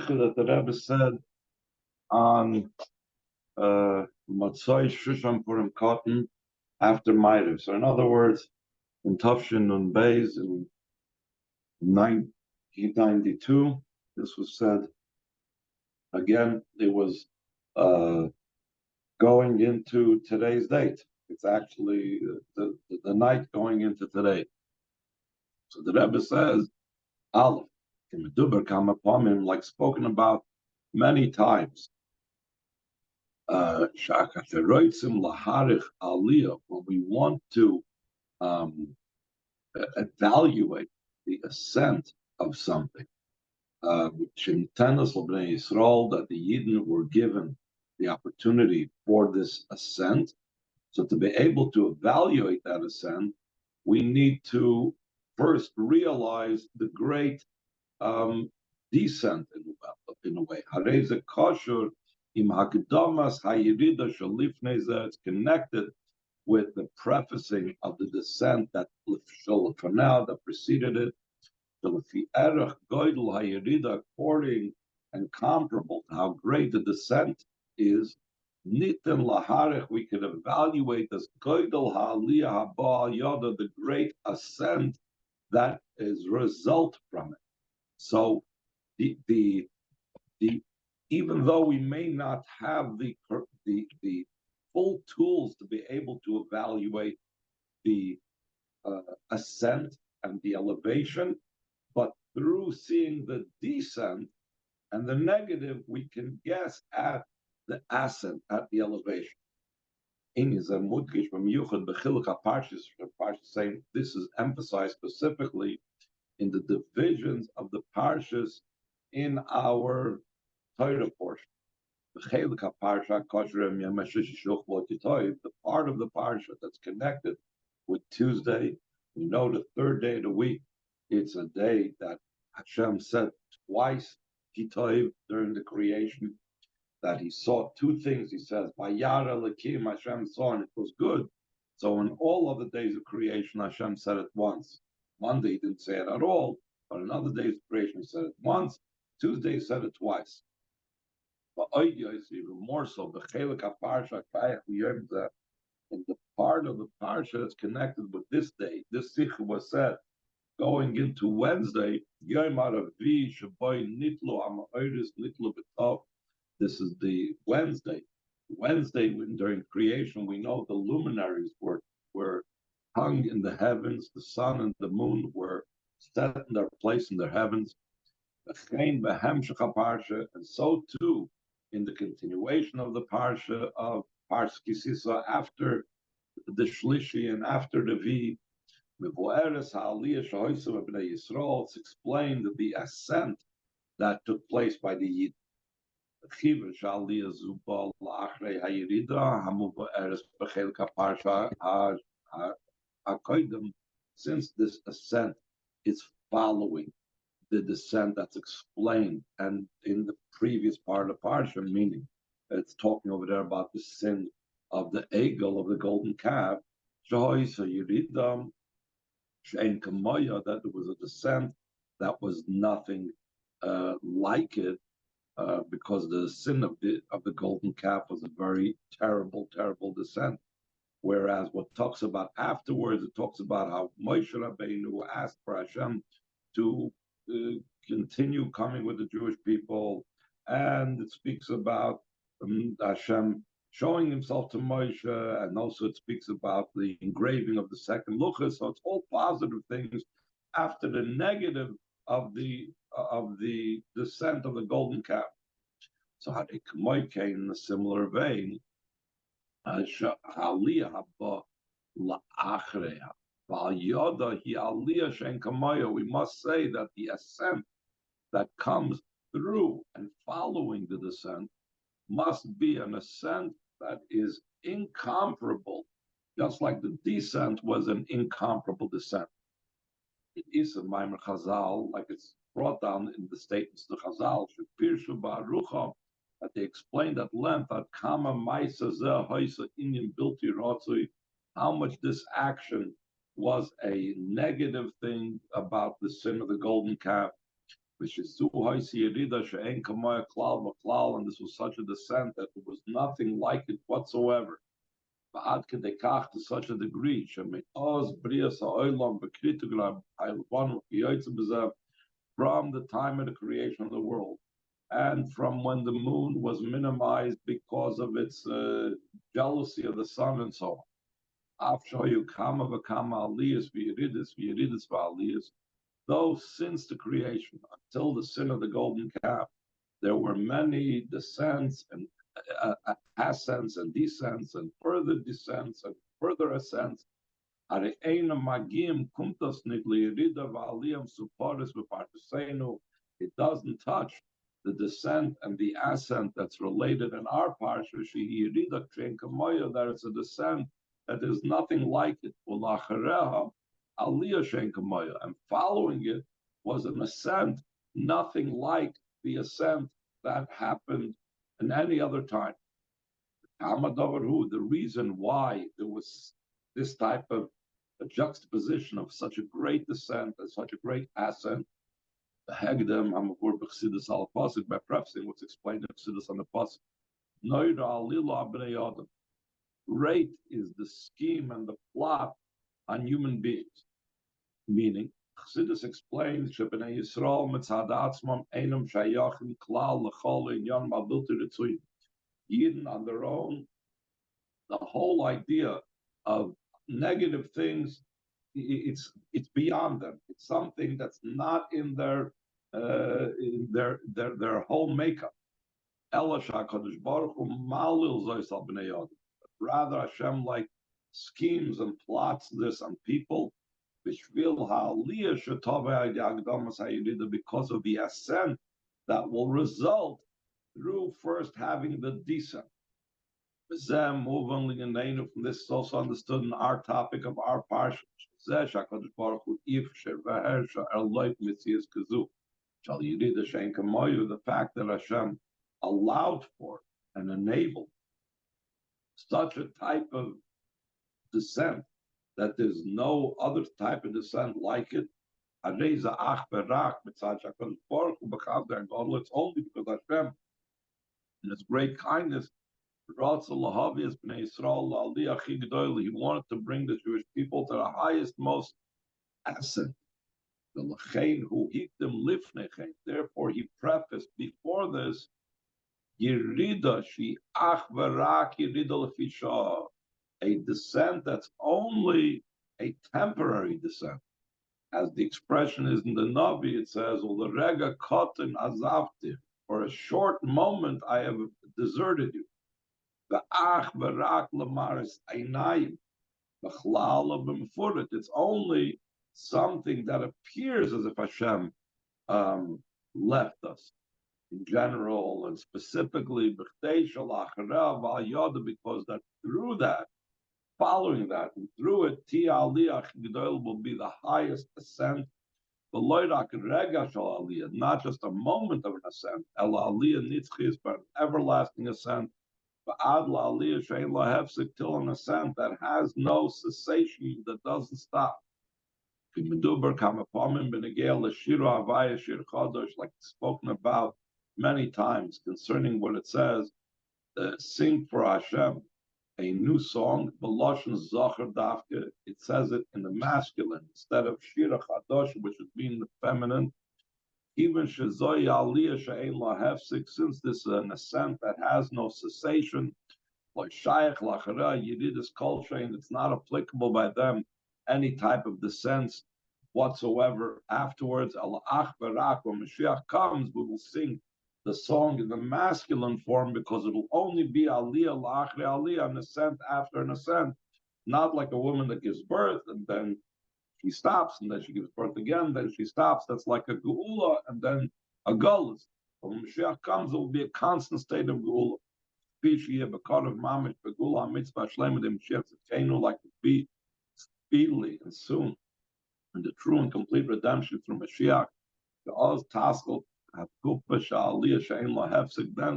Sicha that the Rebbe said on Motzai Shushan Purim Katan after Ma'ariv. So in other words, in Tufshin and Beis in 1992, this was said again. It was going into today's date. It's actually the night going into today. So the Rebbe says, Aleph, like spoken about many times. When we want to evaluate the ascent of something, which in Tanas L'Bnei Yisrael, that the Yidden were given the opportunity for this ascent. So to be able to evaluate that ascent, we need to first realize the great descent in a way. Hareze kosher im hakdamas hayirida shalifnei zeh. It's connected with the prefacing of the descent that for now that preceded it. According and comparable to how great the descent is, Nitin laharech, we can evaluate as Geulah ha'aliyah haba yada, the great ascent that is result from it. So the even though we may not have the full tools to be able to evaluate the ascent and the elevation, but through seeing the descent and the negative, we can guess at the ascent, at the elevation. Saying this is emphasized specifically in the divisions of the parshas in our Torah portion. The part of the parsha that's connected with Tuesday, we know the third day of the week, it's a day that Hashem said twice, Kitov, during the creation, that he saw two things. He says, Vayara Lakim, Hashem saw, and it was good. So in all other days of creation, Hashem said it once. Monday he didn't say it at all, but in other days of creation, he said it once. Tuesday he said it twice. But even more so, the Chelik HaParsha, in the part of the Parsha that's connected with this day, this Sicha was said, going into Wednesday, this is the Wednesday. Wednesday, when during creation, we know the luminaries were hung in the heavens, the sun and the moon were set in their place in their heavens. And so too, in the continuation of the Parsha of Parsha Kisisa, after the Shlishi and after the V, it's explained the ascent that took place by the Yid. Since this ascent is following the descent that's explained, and in the previous part of the parsha, meaning it's talking over there about the sin of the egel, of the golden calf, that there was a descent that was nothing like it, because the sin of the golden calf was a very terrible descent. Whereas what talks about afterwards, it talks about how Moshe Rabbeinu asked for Hashem to continue coming with the Jewish people, and it speaks about Hashem showing himself to Moshe, and also it speaks about the engraving of the second luchas. So it's all positive things after the negative of the descent of the golden calf. So Hadei Kamoy came in a similar vein. We must say that the ascent that comes through and following the descent must be an ascent that is incomparable, just like the descent was an incomparable descent. It is a Maimer Chazal, like it's brought down in the statements of the Chazal, that they explained at length that Kama Maisa Zeh Haisa Inyan Bilti Ratzui, how much this action was a negative thing about the sin of the golden calf. which is Yerida She'en Kamoya Klal B'Klal, and this was such a descent that there was nothing like it whatsoever. Ba'ad Kedekach, to such a degree, Sheme'oz Brias Ha'olam B'Kritugram Ha'ilvanu K'yoytze B'Zeh, from the time of the creation of the world, and from when the moon was minimized because of its jealousy of the sun and so on. Though since the creation, until the sin of the golden calf, there were many descents and ascents and descents and further descents and further ascents. It doesn't touch the descent and the ascent that's related in our parsha. That it's a descent that is nothing like it. And following it was an ascent, nothing like the ascent that happened in any other time. The reason why there was this type of a juxtaposition of such a great descent and such a great ascent. The Hagdam Hamavur B'Chsidus al Pasuk, by prefacing what's explained in Chsidus on the Pasuk. Noira Alila B'nei Adam. Great is the scheme and the plot on human beings. Meaning, Chsidus explains Shebnei Yisrael Mitzad Atzmam Einam Shayachim Klal L'Chol Inyan Malbilti Ritzuyim. Yidden on their own, the whole idea of negative things, it's beyond them. It's something that's not in their whole makeup. Rather, Hashem like schemes and plots this on people, because of the ascent that will result through first having the descent. From this is also understood in our topic of our parsha. The fact that Hashem allowed for and enabled such a type of descent that there's no other type of descent like it. It's only because Hashem, in His great kindness, he wanted to bring the Jewish people to the highest, most ascent. Therefore, he prefaced before this, a descent that's only a temporary descent. As the expression is in the Navi, it says, for a short moment I have deserted you. It's only something that appears as if Hashem left us in general and specifically because that through that, following that, and through it, will be the highest ascent. Not just a moment of an ascent, but an everlasting ascent. Till an ascent that has no cessation, that doesn't stop. Like spoken about many times concerning what it says, sing for Hashem a new song, it says it in the masculine instead of Shira Chadosh, which is being the feminine. Even since this is an ascent that has no cessation, like Shaykh Lachara, Yedidus culture, and it's not applicable by them any type of descents whatsoever afterwards. When Moshiach comes, we will sing the song in the masculine form because it will only be Aliyah Lachri Aliyah, an ascent after an ascent, not like a woman that gives birth and then she stops, and then she gives birth again, then she stops. That's like a Geulah, and then a Geulah. When Moshiach comes, it will be a constant state of Geulah. Like to be speedily and soon, and the true and complete redemption through Moshiach. Then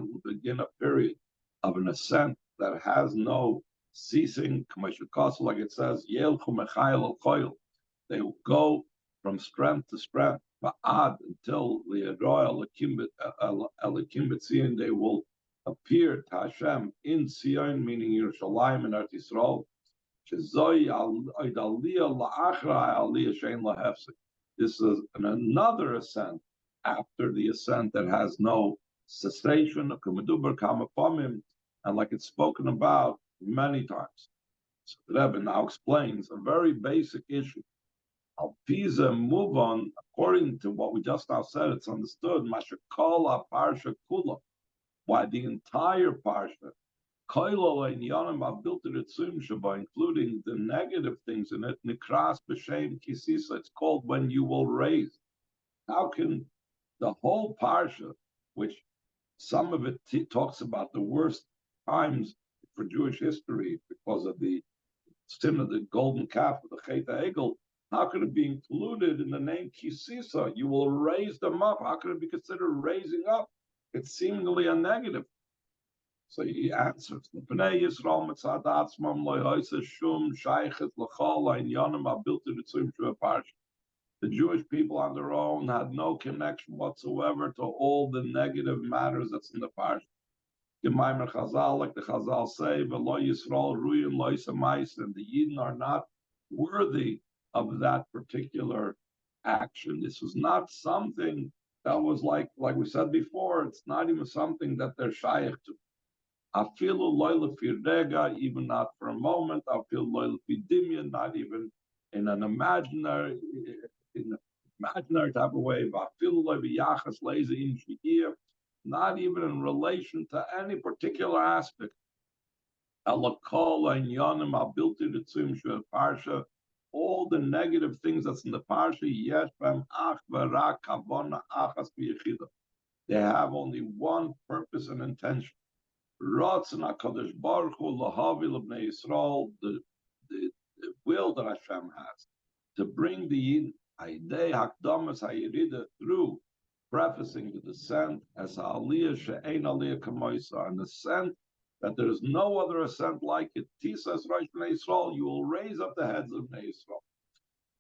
will begin a period of an ascent that has no ceasing. Like it says, they will go from strength to strength, Ba'ad, until Elikim B'Tzion, they will appear to Hashem in Sion, meaning Yerushalayim and Eretz Yisrael. This is another ascent after the ascent that has no cessation, and like it's spoken about many times. So the Rebbe now explains a very basic issue. Al Pisa move on, according to what we just now said, it's understood, Mashakala Parsha Kula, why the entire Parsha, including the negative things in it, Nikras B'Shem Kisisa, it's called when you will raise. How can the whole Parsha, which some of it talks about the worst times for Jewish history because of the sin of the golden calf, of the Chet HaEgel, how could it be included in the name Kisisa? You will raise them up. How could it be considered raising up? It's seemingly a negative. So he answers, the Jewish people on their own had no connection whatsoever to all the negative matters that's in the parsha. Gemaimer Chazal, like the Chazal say, V'lo Yisrael Ruyim Lo Yisamais, and the Yidden are not worthy of that particular action. This was not something that was like we said before, it's not even something that they're shaykh to. Afilu loy lefi rega, even not for a moment. Afilu loy lefi dimyan, not even in an imaginary type of way. Afilu loy v'yachas leize in shiur, not even in relation to any particular aspect. Elakol and yonim abilti ritzum shu parsha. All the negative things that's in the parsha, yesh b'hem ach v'rak kavona achas b'yechida. They have only one purpose and intention. Ratzon HaKadosh Baruch Hu lahavi l'bnei Yisrael, the will that Hashem has to bring the Yid Aidei Hakdamas HaYerida, through prefacing the descent as Aliyah she'ein Aliyah kamoisa, an ascent that there is no other ascent like it. Tisas Rosh Bnei Yisrael, you will raise up the heads of Bnei Yisrael.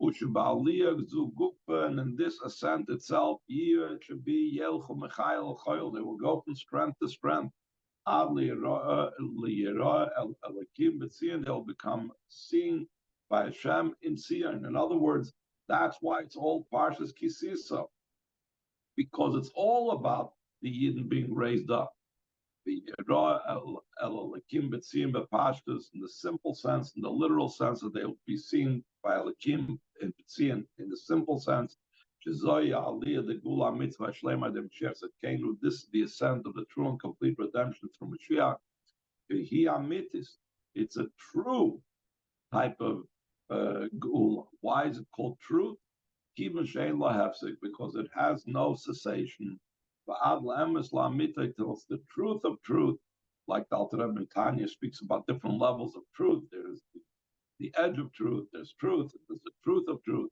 Ushba'aliyah zu gukpa, and in this ascent itself, it should be Yelchu Mechayel Choyel. They will go from strength to strength. They'll become seen by Hashem in Sion. In other words, that's why it's all Parshas Kisisa, because it's all about the Yidden being raised up. In the simple sense, in the literal sense, that they will be seen by Elokim and B'tzion, in the simple sense. This is the ascent of the true and complete redemption from Moshiach. It's a true type of Geulah. Why is it called truth? Because it has no cessation. It's the truth of truth. Like the Alter Rebbe Tanya speaks about different levels of truth. There's the edge of truth, there's the truth of truth.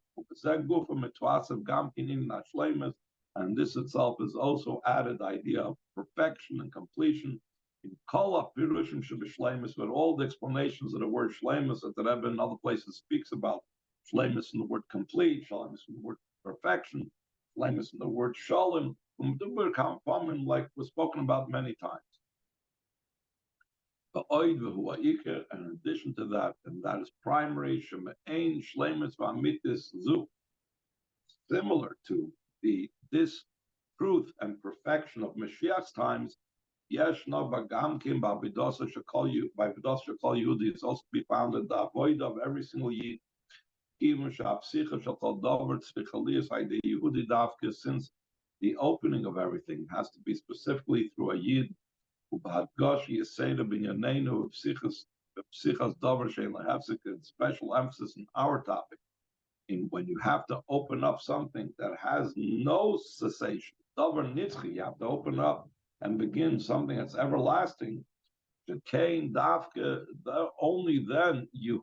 And this itself is also added idea of perfection and completion. In Kol HaPirushim Sheb'Shleimus, with all the explanations of the word Shleimus that the Rebbe in other places speaks about, Shleimus in the word complete, Shleimus in the word perfection, Shleimus in the word Shalom, like was spoken about many times. And in addition to that, and that is primary, similar to this truth and perfection of Mashiach's times, it's also be found in the avoid of every single Yid, even since the opening of everything has to be specifically through a Yid. Special emphasis in our topic, in when you have to open up something that has no cessation, you have to open up and begin something that's everlasting. Only then Yid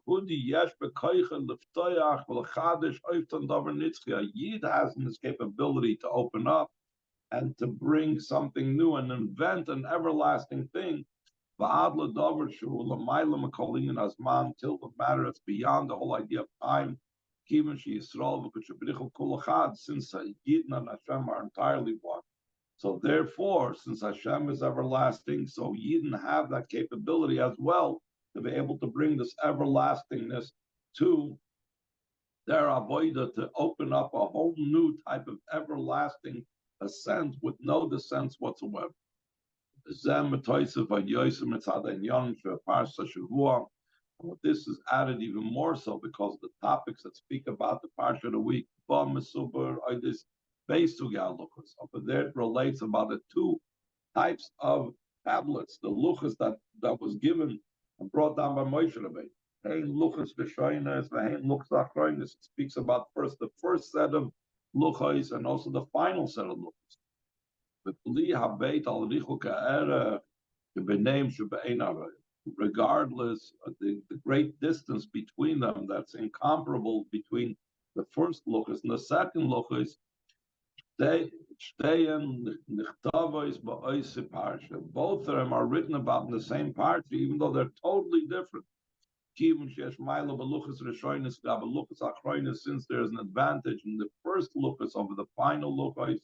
has this capability to open up and to bring something new and invent an everlasting thing, until the matter is beyond the whole idea of time. Since Yidden and Hashem are entirely one. So therefore, since Hashem is everlasting, so Yidden have that capability as well to be able to bring this everlastingness to their avodah, to open up a whole new type of everlasting ascent with no descents whatsoever. This is added even more so because the topics that speak about the Parsha of the week, this over there it relates about the two types of tablets, the luchas that was given and brought down by Moshe Rabbeinu. It speaks about the first set of luchas and also the final set of luchas. Regardless of the great distance between them, that's incomparable between the first luchas and the second luchas. Both of them are written about in the same parsha, even though they're totally different. Since there's an advantage in the first luchas over the final luchas,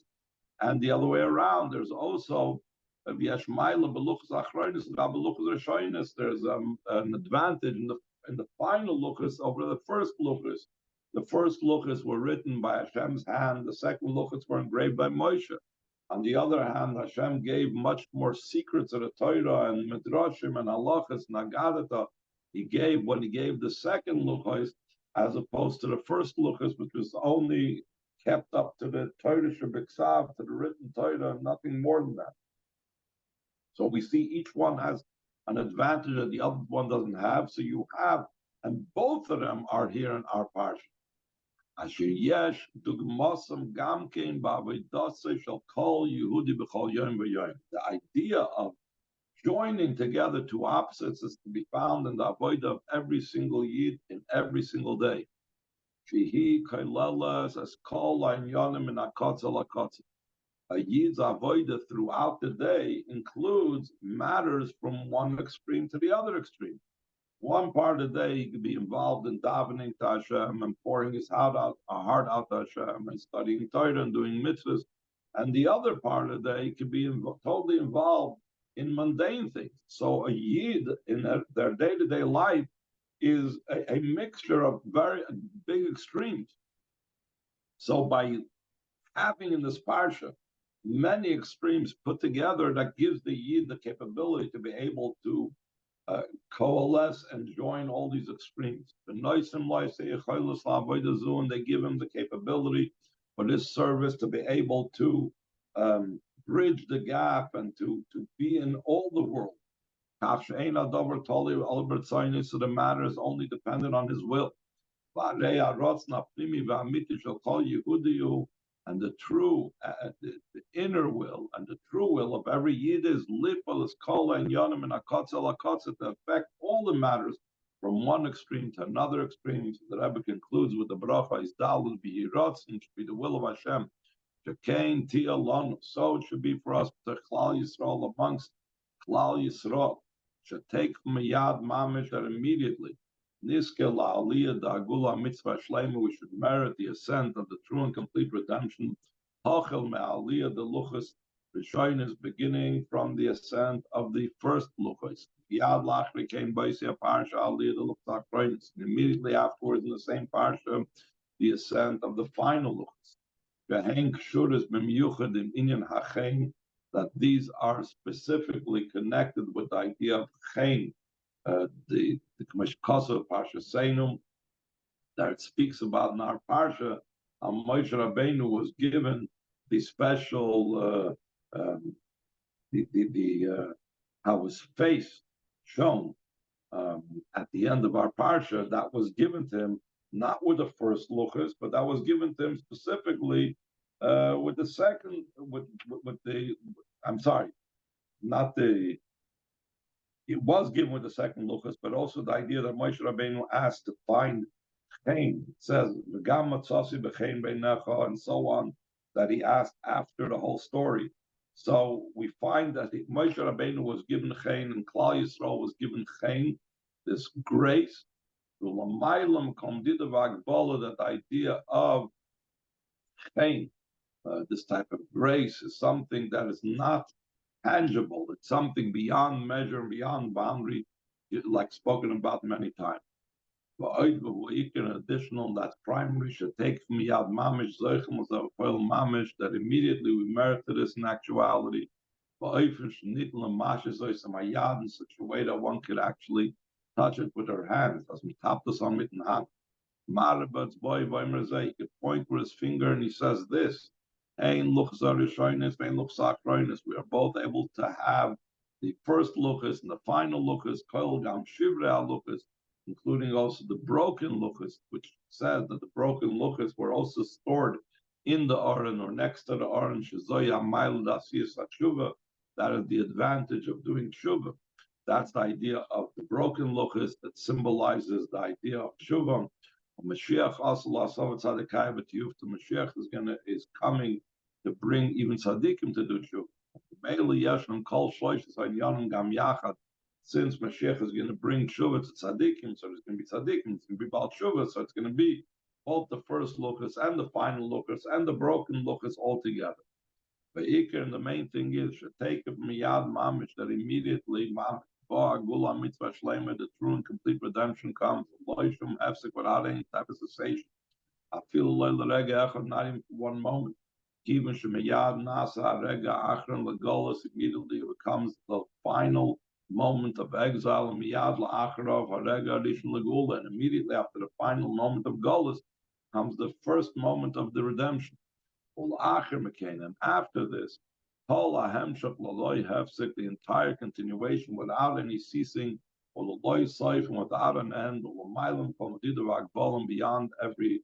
and the other way around, there's also there's an advantage in the final luchas over the first luchas. The first luchas were written by Hashem's hand. The second luchas were engraved by Moshe. On the other hand, Hashem gave much more secrets of the Torah and midrashim and halachas and agadata. He gave when he gave the second luchas, as opposed to the first luchas, which was only kept up to the Torah shebiksav, to the written Torah, and nothing more than that. So we see each one has an advantage that the other one doesn't have. So you have, and both of them are here in our parsha. Asher yesh dugmasam gamkein ba'avodasei shall call Yehudi b'chol yom v'yom. The idea of joining together two opposites is to be found in the avodah of every single yid in every single day. Shehi kailelas as kol la'inyanim in akotzel akotzel. A yid's avodah throughout the day includes matters from one extreme to the other extreme. One part of the day he could be involved in davening to Hashem and pouring his heart out to Hashem and studying Torah and doing mitzvahs, and the other part of the day he could be totally involved in mundane things. So a yid in their day-to-day life is a mixture of very big extremes. So by having in this parsha many extremes put together, that gives the yid the capability to be able to coalesce and join all these extremes. And they give him the capability for this service to be able to bridge the gap and to be in all the world. So the matter is only dependent on his will. And the true, the inner will, and the true will of every yid is lipal is kol and yonim and akotzel akotzel, to affect all the matters from one extreme to another extreme. So the Rebbe concludes with the bracha is dalul b'yirotz, and should be the will of Hashem. Shekain tia lanu. So it should be for us to Klal Yisrael amongst Klal Yisrael. Should take miyad mamish that immediately. Niskel la'aliyah da'agula mitzvah shlema, we should merit the ascent of the true and complete redemption. Hachel me'aliyah the luchas Rishoyin is beginning from the ascent of the first luchas. Yad lachri came baisia parsha aliyah the luchas achronis. Immediately afterwards, in the same parsha, the ascent of the final luchas. V'hen kshuras b'miyuchad in inyan hachein, that these are specifically connected with the idea of chen. The Kmeshkasa Parsha Seinum, that it speaks about in our Parsha, how Moshe Rabbeinu was given the special, how his face shown at the end of our Parsha, that was given to him, not with the first luchas, but that was given to him specifically with the second, with the, I'm sorry, not the, it was given with the second luchas, but also the idea that Moshe Rabbeinu asked to find chen. It says v'gam matzasi b'chein beinecha and so on, that he asked after the whole story. So we find that Moshe Rabbeinu was given chen and Klal Yisrael was given chen, this grace, That idea of pain, this type of grace, is something that is not tangible. It's something beyond measure and beyond boundary, like spoken about many times. An additional, that's primary, should take from Yad Mamish, Mamish, that immediately we merit this in actuality. In such a way that one could actually touch it with her hands. As we tap this on with the hand. Marabats boy he could point with his finger and he says this. Ein look zarishoinus, ein look sakroinus. We are both able to have the first luchas and the final luchas, kol gam shivre luchas, including also the broken luchas, which says that the broken luchas were also stored in the Aron or next to the Aron. Shezoya mail dasiyas tshuva. That is the advantage of doing tshuva. That's the idea of the broken luchas that symbolizes the idea of tshuva. Moshiach also tzaddikai, but the Moshiach is coming to bring even tzaddikim to do tshuva. Since Moshiach is going to bring tshuva to tzaddikim, so there's going to be tzaddikim, it's going to be bal tshuva, so it's going to be both the first luchas and the final luchas and the broken luchas all together. But Iker, and the main thing is, should take it miyad mamish, that immediately Geulah mitzvah shlema, the true and complete redemption comes. Loishum hefsek, without any type of cessation. I feel not even for one moment. Even shemiyad nasa rega achron legolus, immediately it becomes the final moment of exile. And miyad la'achrov harega rishon legula, and immediately after the final moment of golus comes the first moment of the redemption. And after this, the entire continuation without any ceasing, or without an end, beyond every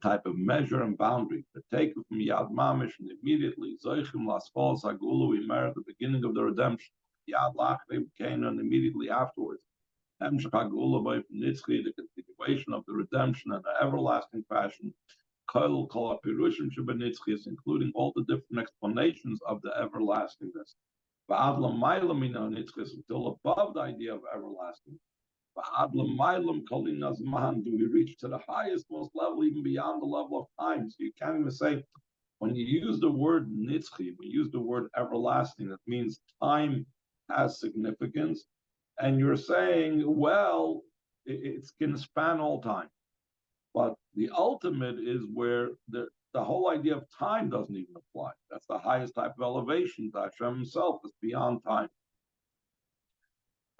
type of measure and boundary. The take from Yad Mamish, and immediately, we merit the beginning of the redemption. Yad Lachre and immediately afterwards. The continuation of the redemption and the everlasting passion. Including all the different explanations of the everlastingness. Until above the idea of everlasting. Do we reach to the highest, most level, even beyond the level of time? So you can't even say, when you use the word nitzchi, we use the word everlasting, that means time has significance. And you're saying, well, it can span all time. But the ultimate is where the whole idea of time doesn't even apply. That's the highest type of elevation. That Hashem himself is beyond time.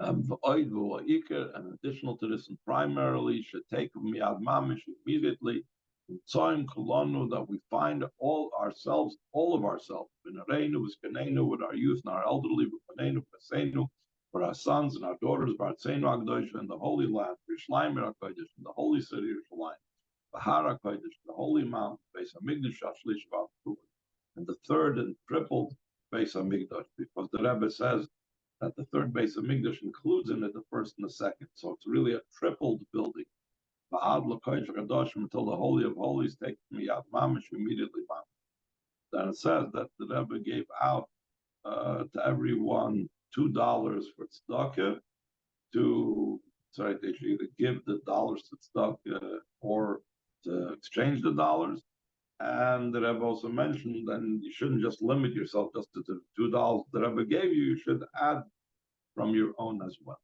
And additional to this, and primarily should take miyad mamish immediately, that we find all of ourselves, with our youth and our elderly, with our sons and our daughters, in the Holy Land, in the holy city of Yerushalayim, the holy mountain, and the third and tripled Beis Hamikdash, because the Rebbe says that the third Beis Hamikdash includes in it the first and the second, so it's really a tripled building. Until the Holy of Holies takes miyad mamish immediately. Then it says that the Rebbe gave out to everyone $2 for tzedakah. They should either give the dollars to tzedakah or to exchange the dollars. And the Rebbe also mentioned, then you shouldn't just limit yourself just to the $2 the Rebbe gave you. You should add from your own as well.